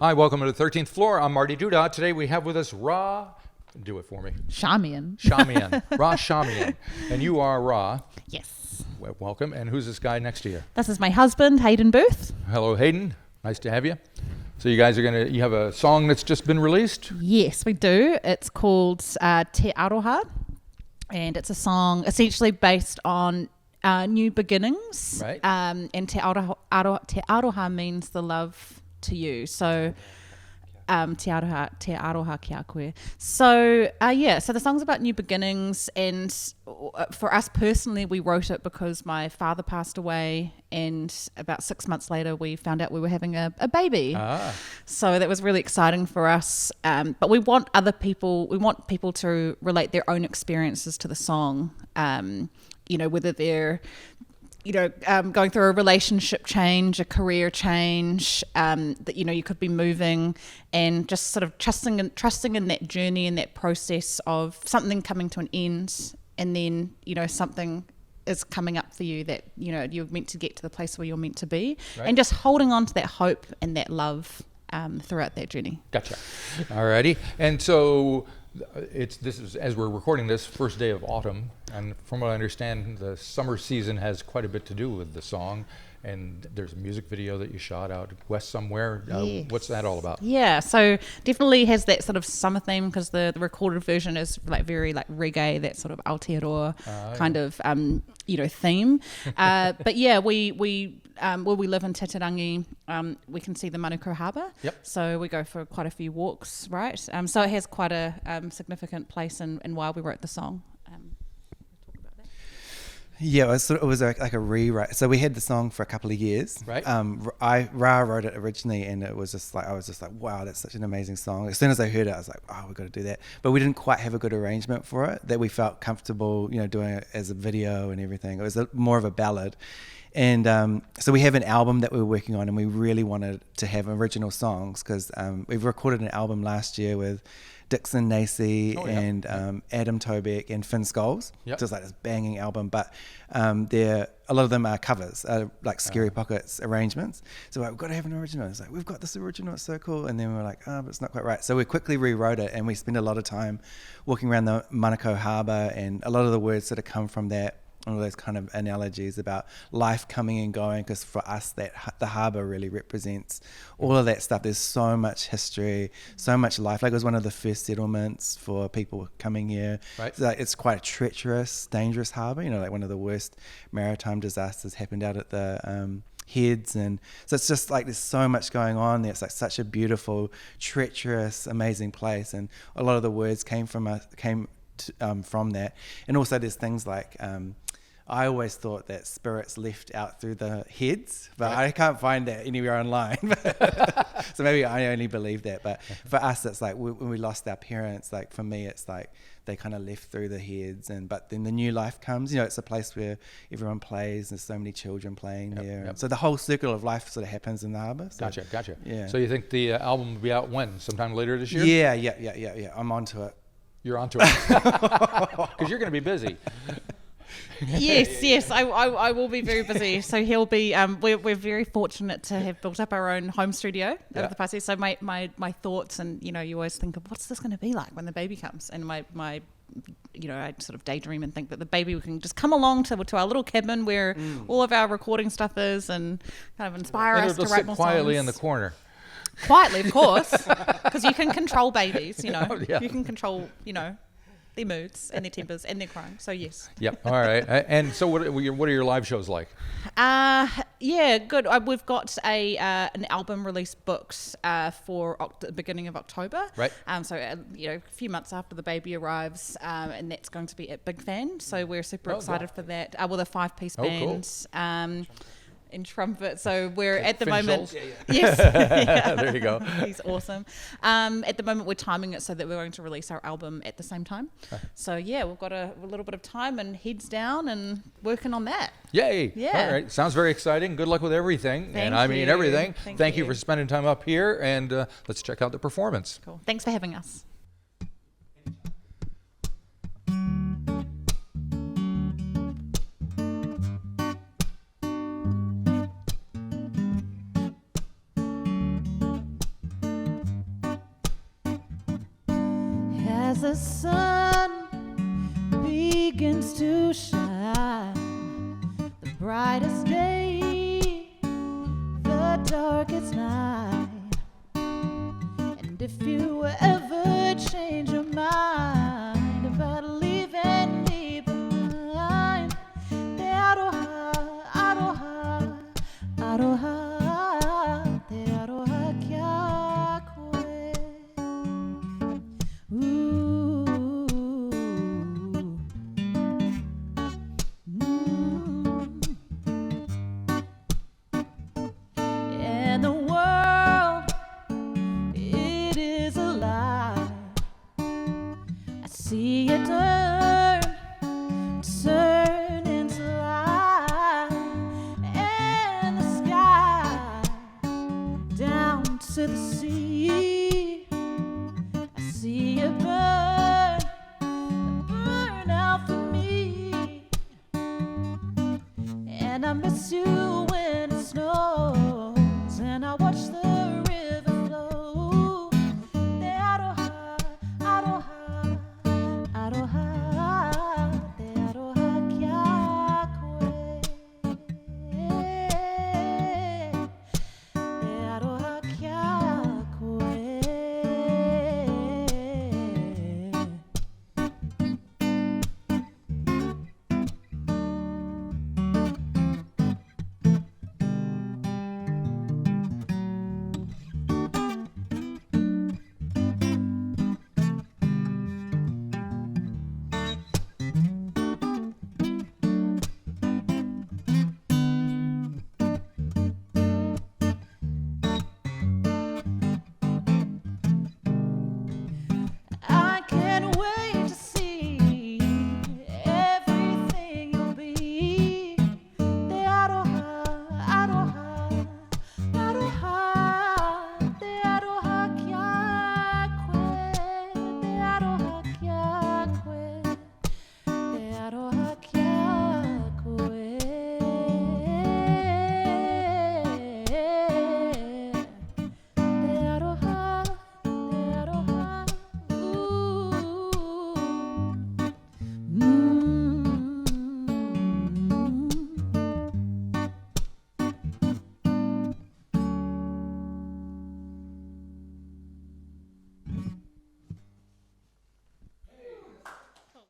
Hi, welcome to the 13th floor. I'm Marty Duda. Today we have with us do it for me. Charmian. Charmian. And you are Ra. Yes. Welcome. And who's this guy next to you? This is my husband, Hayden Booth. Hello, Hayden. Nice to have you. So you guys you have a song that's just been released? Yes, we do. It's called Te Aroha. And it's a song essentially based on new beginnings. Right. And Te Aroha means the love to you. So Te Aroha kia koe. So so the song's about new beginnings, and for us personally, we wrote it because my father passed away, and about 6 months later we found out we were having a baby. So that was really exciting for us, but we want people to relate their own experiences to the song, whether they're going through a relationship change, a career change, that, you could be moving, and just sort of trusting in that journey and that process of something coming to an end, and then, something is coming up for you that, you're meant to get to the place where you're meant to be, right. And just holding on to that hope and that love throughout that journey. Gotcha. Alrighty. And so this is, as we're recording this, first day of autumn, and from what I understand, the summer season has quite a bit to do with the song, and there's a music video that you shot out west somewhere. Yes. What's that all about? Yeah, so definitely has that sort of summer theme, because the recorded version is very reggae, that sort of Aotearoa kind of theme. But yeah, we where we live in Titirangi, we can see the Manukau Harbour. Yep. So we go for quite a few walks, right? So it has quite a significant place in why we wrote the song. Talk about that. Yeah, it was like a rewrite. So we had the song for a couple of years. Right. Ra wrote it originally, and I was just like, wow, that's such an amazing song. As soon as I heard it, I was like, oh, we've got to do that. But we didn't quite have a good arrangement for it that we felt comfortable, doing it as a video and everything. It was more of a ballad. And so we have an album that we were working on, and we really wanted to have original songs, because we've recorded an album last year with Dixon Nacy and Adam Tobeck and Finn Scholes. Yep. Just like this banging album, but a lot of them are covers, like Scary Pockets arrangements. So we've got to have an original. It's like, we've got this original, it's so cool. And then we're like, but it's not quite right. So we quickly rewrote it, and we spent a lot of time walking around the Manukau Harbour, and a lot of the words sort of come from that. All those kind of analogies about life coming and going, because for us the harbour really represents all of that stuff. There's so much history, so much life. Like, it was one of the first settlements for people coming here. Right. So it's quite a treacherous, dangerous harbour. Like one of the worst maritime disasters happened out at the Heads, and so it's just like there's so much going on there. It's like such a beautiful, treacherous, amazing place, and a lot of the words came from that. And also there's things like I always thought that spirits left out through the heads, but right. I can't find that anywhere online. So maybe I only believe that. But for us, it's like when we lost our parents, like for me, it's like they kind of left through the heads, but then the new life comes. It's a place where everyone plays. There's so many children playing there. Yep. So the whole circle of life sort of happens in the harbour. So, Gotcha. Yeah. So you think the album will be out when? Sometime later this year? Yeah. I'm onto it. You're onto it. Because you're going to be busy. Yes, I will be very busy. So he'll be. We're very fortunate to have built up our own home studio over the past year. So my thoughts, and you always think of what's this going to be like when the baby comes, and my I sort of daydream and think that the baby can just come along to our little cabin where all of our recording stuff is, and kind of inspire us to write more songs. Quietly in the corner. Quietly, of course, because you can control babies. You can control their moods and their tempers and their crime. So yes. Yep. All right. And so what are your live shows like? Yeah, good. We've got an album release booked for the beginning of October. Right. So a few months after the baby arrives, and that's going to be at Big Fan. So we're super excited for that. With a 5-piece band. Cool. In trumpet, so we're at the Finn moment. Scholes? Yes, There you go. He's awesome. At the moment, we're timing it so that we're going to release our album at the same time. So yeah, we've got a little bit of time and heads down and working on that. Yay! Yeah. All right, sounds very exciting. Good luck with everything, I mean everything. Thank you for spending time up here, and let's check out the performance. Cool. Thanks for having us. as the sun begins to shine, the brightest day, the darkest night. And if you ever change your mind about leaving me behind, te aroha, aroha, aroha, te aroha kia koe. Ooh. And the world, it is alive. I see it turn into light, and the sky down to the sea. I see it burn out for me, and I miss you when